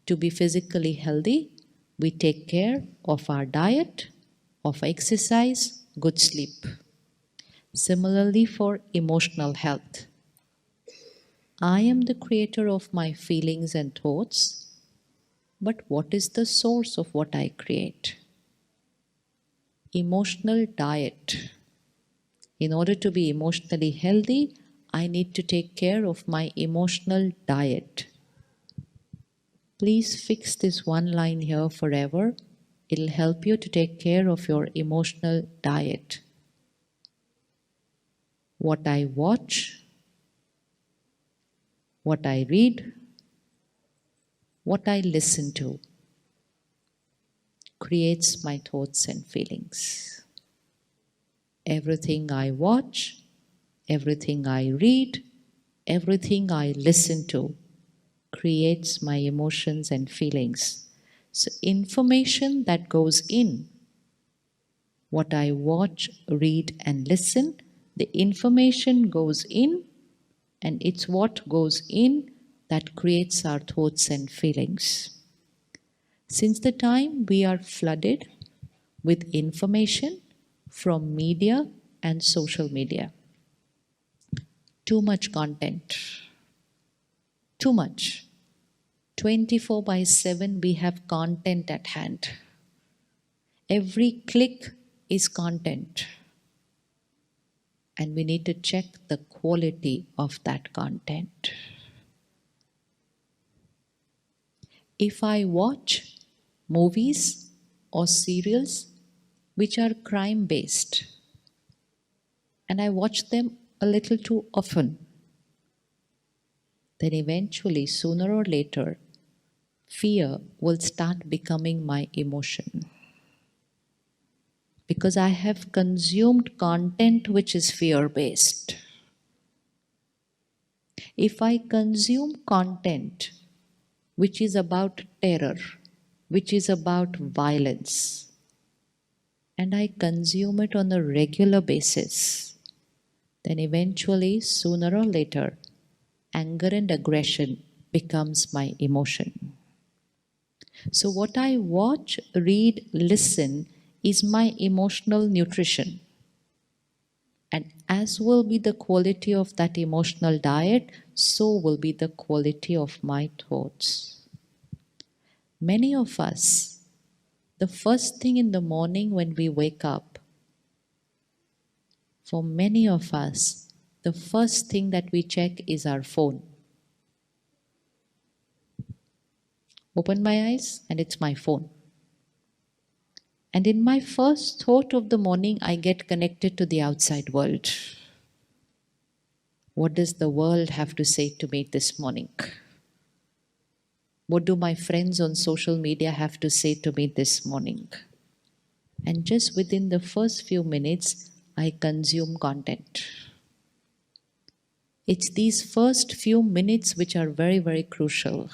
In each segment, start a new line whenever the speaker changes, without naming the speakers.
To be physically healthy, we take care of our diet, of exercise, good sleep. Similarly, for emotional health, I am the creator of my feelings and thoughts, but what is the source of what I create? Emotional diet. In order to be emotionally healthy, I need to take care of my emotional diet. Please fix this one line here forever. It'll help you to take care of your emotional diet. What I watch, what I read, what I listen to creates my thoughts and feelings. Everything I watch, everything I read, everything I listen to creates my emotions and feelings. So information that goes in, what I watch, read and listen, the information goes in, and it's what goes in that creates our thoughts and feelings. Since the time we are flooded with information from media and social media, too much content, too much. 24/7 we have content at hand. Every click is content. And we need to check the quality of that content. If I watch movies or serials which are crime-based, and I watch them a little too often, then eventually, sooner or later, fear will start becoming my emotion. Because I have consumed content which is fear-based. If I consume content which is about terror, which is about violence, and I consume it on a regular basis, then eventually, sooner or later, anger and aggression becomes my emotion. So what I watch, read, listen is my emotional nutrition. And as will be the quality of that emotional diet, so will be the quality of my thoughts. Many of us, the first thing in the morning when we wake up, for many of us, the first thing that we check is our phone. Open my eyes and it's my phone. And in my first thought of the morning, I get connected to the outside world. What does the world have to say to me this morning? What do my friends on social media have to say to me this morning? And just within the first few minutes, I consume content. It's these first few minutes which are very, very crucial.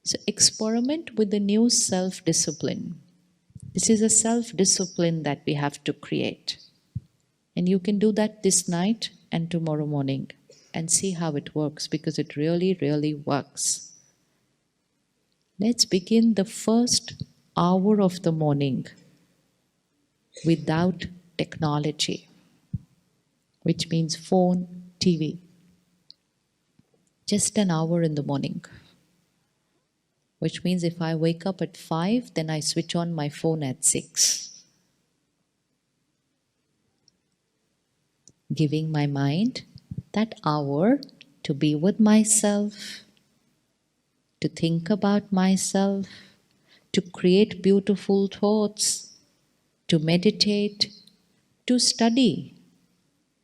So experiment with the new self-discipline. This is a self-discipline that we have to create. And you can do that this night and tomorrow morning and see how it works, because it really, really works. Let's begin the first hour of the morning without technology, which means phone, TV. Just an hour in the morning. Which means if I wake up at 5, then I switch on my phone at 6. Giving my mind that hour to be with myself, to think about myself, to create beautiful thoughts, to meditate, to study.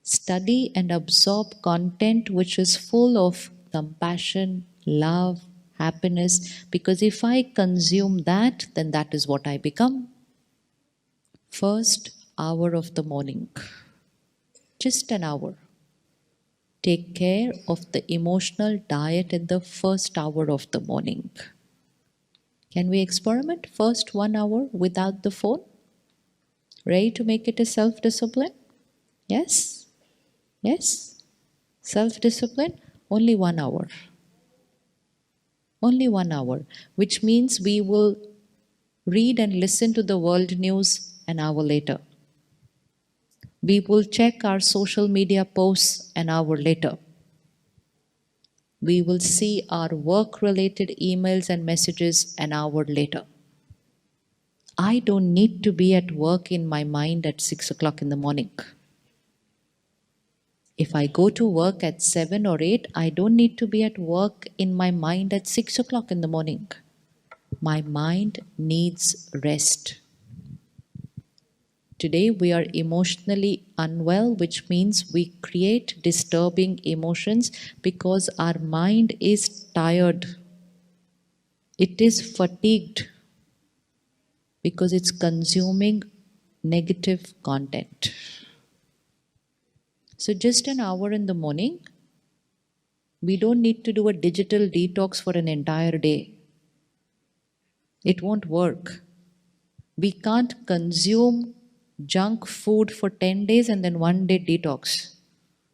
Study and absorb content which is full of compassion, love, happiness, because if I consume that, then that is what I become. First hour of the morning, just an hour. Take care of the emotional diet in the first hour of the morning. Can we experiment first 1 hour without the phone? Ready to make it a self-discipline? Yes? Yes? Self-discipline, only 1 hour. Only 1 hour, which means we will read and listen to the world news an hour later. We will check our social media posts an hour later. We will see our work related emails and messages an hour later. I don't need to be at work in my mind at 6 o'clock in the morning. If I go to work at 7 or 8, I don't need to be at work in my mind at 6 o'clock in the morning. My mind needs rest. Today we are emotionally unwell, which means we create disturbing emotions because our mind is tired. It is fatigued because it's consuming negative content. So, just an hour in the morning, we don't need to do a digital detox for an entire day. It won't work. We can't consume junk food for 10 days and then one day detox.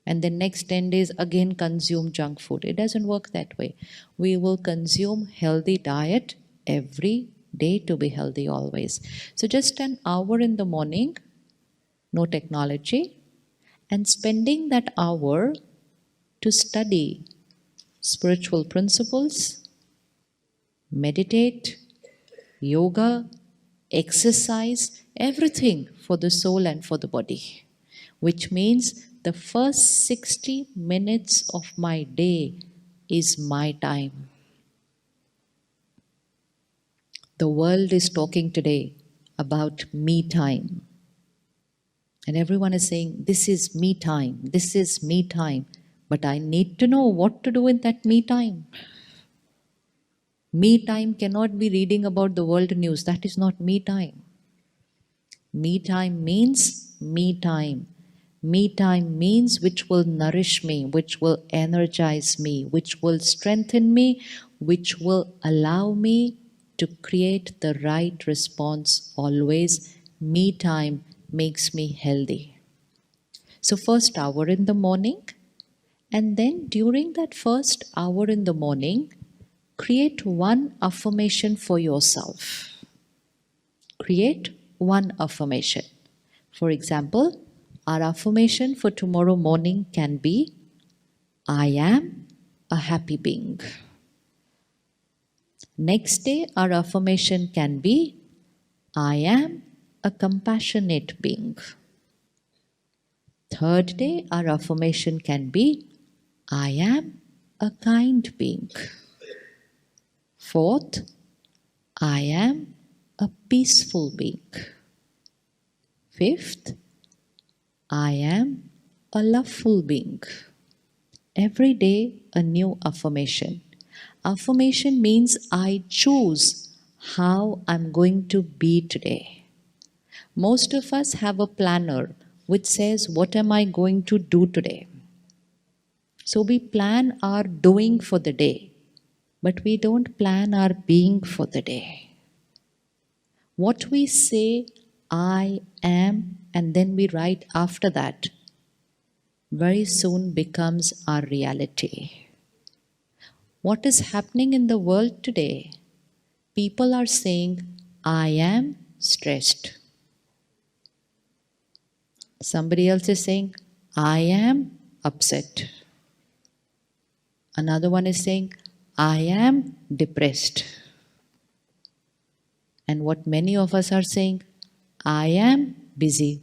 And then next 10 days again consume junk food. It doesn't work that way. We will consume healthy diet every day to be healthy always. So just an hour in the morning, no technology, and spending that hour to study spiritual principles, meditate, yoga, exercise, everything for the soul and for the body, which means the first 60 minutes of my day is my time. The world is talking today about me time. And everyone is saying, this is me time, this is me time. But I need to know what to do in that me time. Me time cannot be reading about the world news. That is not me time. Me time means me time. Me time means which will nourish me, which will energize me, which will strengthen me, which will allow me to create the right response always. Me time makes me healthy. So, first hour in the morning, and then during that first hour in the morning, create one affirmation for yourself. Create one affirmation. For example, our affirmation for tomorrow morning can be, I am a happy being. Next day, our affirmation can be, I am a compassionate being. Third day, our affirmation can be, I am a kind being. Fourth, I am a peaceful being. Fifth, I am a loveful being. Every day, a new affirmation. Affirmation means I choose how I'm going to be today. Most of us have a planner which says, what am I going to do today? So we plan our doing for the day, but we don't plan our being for the day. What we say, I am, and then we write after that, very soon becomes our reality. What is happening in the world today? People are saying, I am stressed. Somebody else is saying, I am upset. Another one is saying, I am depressed. And what many of us are saying, I am busy.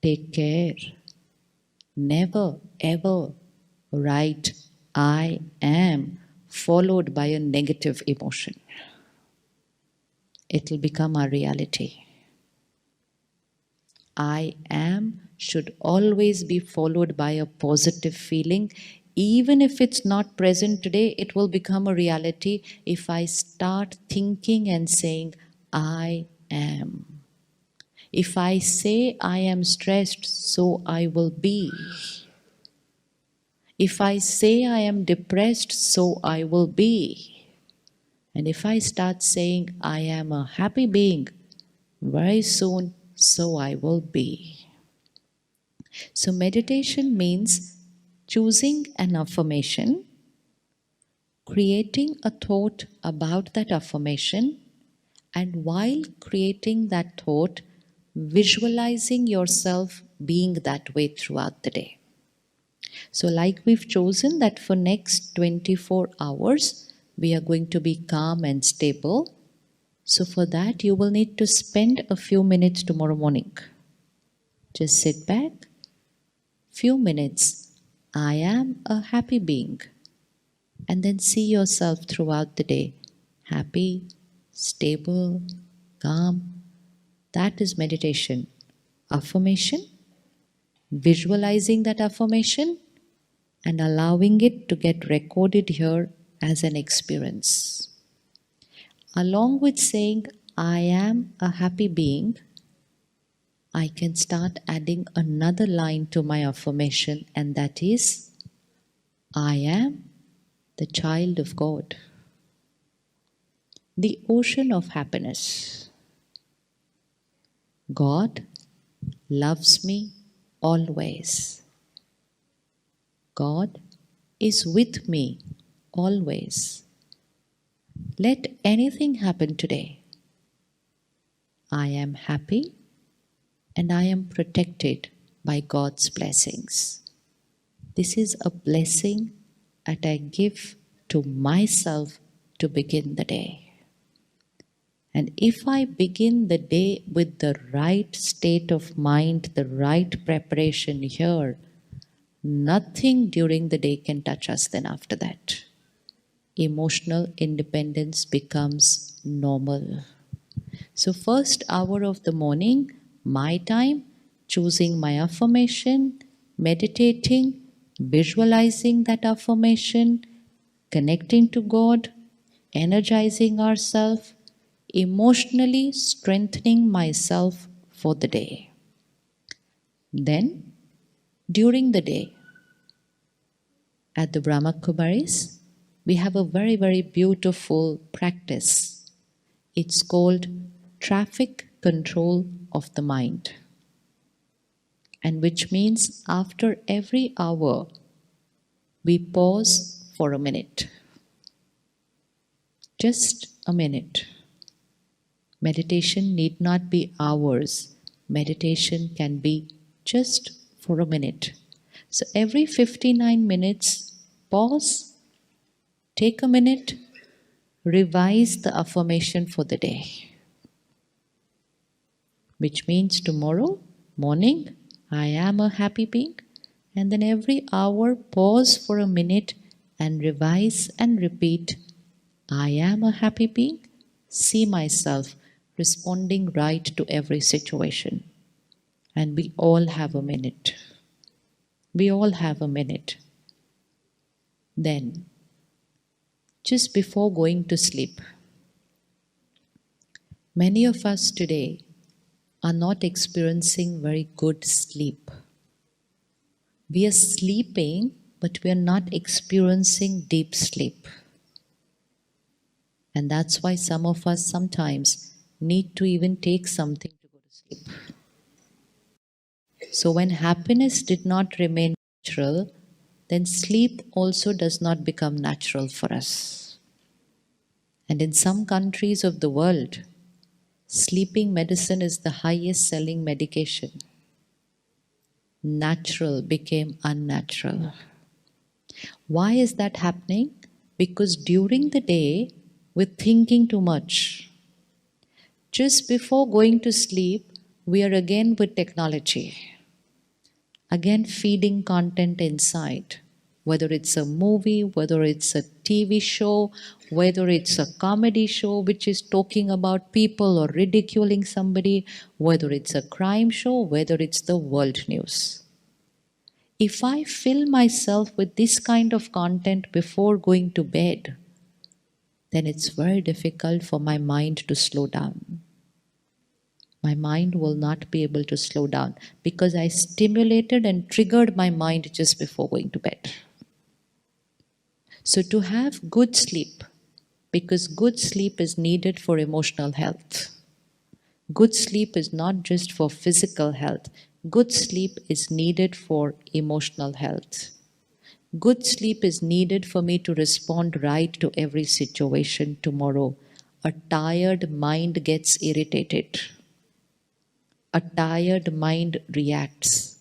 Take care. Never ever write I am followed by a negative emotion. It will become our reality. I am should always be followed by a positive feeling. Even if it's not present today, it will become a reality if I start thinking and saying, I am. If I say I am stressed, so I will be. If I say I am depressed, so I will be. And if I start saying I am a happy being, very soon, so I will be. So meditation means choosing an affirmation creating a thought about that affirmation, and while creating that thought, visualizing yourself being that way throughout the day. So, like we've chosen that for next 24 hours, we are going to be calm and stable. So, for that, you will need to spend a few minutes tomorrow morning. Just sit back, few minutes. I am a happy being. And then see yourself throughout the day happy, stable, calm. That is meditation. Affirmation, visualizing that affirmation, and allowing it to get recorded here as an experience. Along with saying, I am a happy being, I can start adding another line to my affirmation, and that is, I am the child of God, the ocean of happiness. God loves me always. God is with me always. Let anything happen today. I am happy and I am protected by God's blessings. This is a blessing that I give to myself to begin the day. And if I begin the day with the right state of mind, the right preparation here, nothing during the day can touch us then after that. Emotional independence becomes normal. So, first hour of the morning, my time, choosing my affirmation, meditating, visualizing that affirmation, connecting to God, energizing ourselves, emotionally strengthening myself for the day. Then, during the day, at the Brahma Kumaris, we have a very, very beautiful practice. It's called traffic control of the mind. And which means after every hour, we pause for a minute. Just a minute. Meditation need not be hours. Meditation can be just for a minute. So every 59 minutes, pause, take a minute, revise the affirmation for the day. Which means tomorrow morning, I am a happy being. And then every hour, pause for a minute and revise and repeat, I am a happy being. See myself responding right to every situation. And we all have a minute. We all have a minute. Then, just before going to sleep, many of us today are not experiencing very good sleep. We are sleeping, but we are not experiencing deep sleep. And that's why some of us sometimes need to even take something to go to sleep. So when happiness did not remain natural, then sleep also does not become natural for us. And in some countries of the world, sleeping medicine is the highest selling medication. Natural became unnatural. Why is that happening? Because during the day, we're thinking too much. Just before going to sleep, we are again with technology. Again, feeding content inside. Whether it's a movie, whether it's a TV show, whether it's a comedy show which is talking about people or ridiculing somebody, whether it's a crime show, whether it's the world news. If I fill myself with this kind of content before going to bed, then it's very difficult for my mind to slow down. My mind will not be able to slow down because I stimulated and triggered my mind just before going to bed. So, to have good sleep, because good sleep is needed for emotional health. Good sleep is not just for physical health, good sleep is needed for emotional health. Good sleep is needed for me to respond right to every situation tomorrow. A tired mind gets irritated. A tired mind reacts.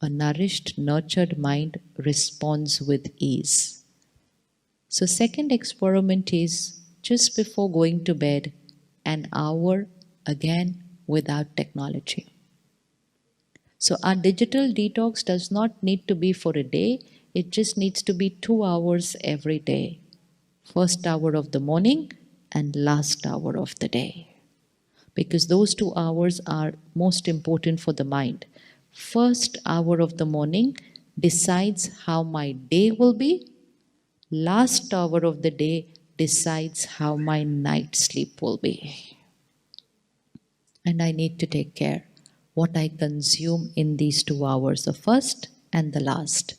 A nourished, nurtured mind responds with ease. So, second experiment is just before going to bed, an hour again without technology. So, our digital detox does not need to be for a day, it just needs to be 2 hours every day. First hour of the morning and last hour of the day. Because those 2 hours are most important for the mind. First hour of the morning decides how my day will be. Last hour of the day decides how my night sleep will be. And I need to take care what I consume in these 2 hours, the first and the last.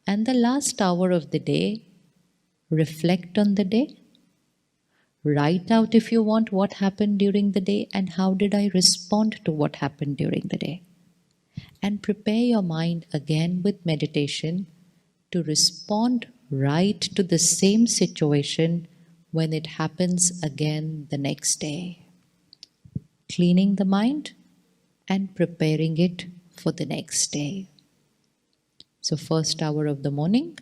And the last hour of the day, reflect on the day. Write out, if you want, what happened during the day and how did I respond to what happened during the day. And prepare your mind again with meditation to respond right to the same situation when it happens again the next day. Cleaning the mind and preparing it for the next day. So, first hour of the morning,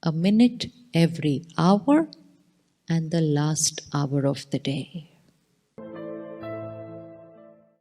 a minute every hour, and the last hour of the day.